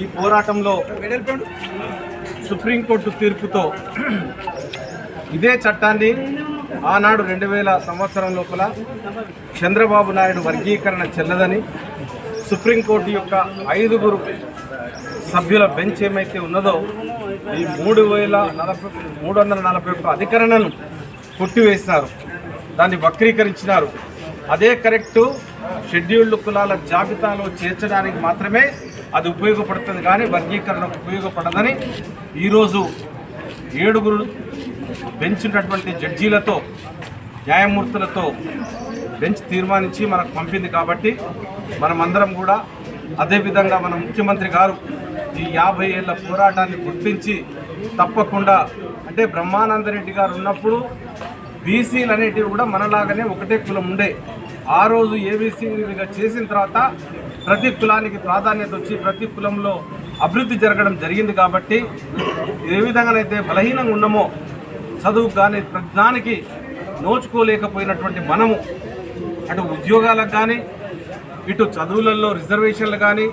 ఈ పోరాటంలో సుప్రీంకోర్టు తీర్పుతో ఇదే చట్టాన్ని ఆనాడు 2000 సంవత్సరం లోపల చంద్రబాబు నాయుడు వర్గీకరణ చెల్లదని సుప్రీంకోర్టు యొక్క 5 సభ్యుల బెంచ్ ఏమైతే ఉన్నదో ఈ 341 అధికరణను కొట్టివేసినారు, దాన్ని వక్రీకరించినారు. అదే కరెక్టు షెడ్యూల్డ్ కులాల జాబితాలో చేర్చడానికి మాత్రమే అది ఉపయోగపడుతుంది, కానీ వర్గీకరణకు ఉపయోగపడదని ఈరోజు 7 బెంచ్ ఉన్నటువంటి జడ్జీలతో న్యాయమూర్తులతో బెంచ్ తీర్మానించి మనకు పంపింది. కాబట్టి మనమందరం కూడా అదేవిధంగా మన ముఖ్యమంత్రి గారు ఈ 50 ఏళ్ల పోరాటాన్ని గుర్తించి తప్పకుండా, అంటే బ్రహ్మానందరెడ్డి గారు ఉన్నప్పుడు బీసీలు అనేటివి కూడా మనలాగానే ఒకటే కులం ఉండే, ఆ రోజు ఏబీసీగా చేసిన తర్వాత ప్రతి కులానికి ప్రాధాన్యత వచ్చి ప్రతి కులంలో అభివృద్ధి జరగడం జరిగింది. కాబట్టి ఏ విధంగానైతే బలహీనంగా ఉన్నామో చదువు కానీ ప్రజ్ఞానికి నోచుకోలేకపోయినటువంటి మనము అటు ఉద్యోగాలకు కానీ ఇటు చదువులలో రిజర్వేషన్లు కానీ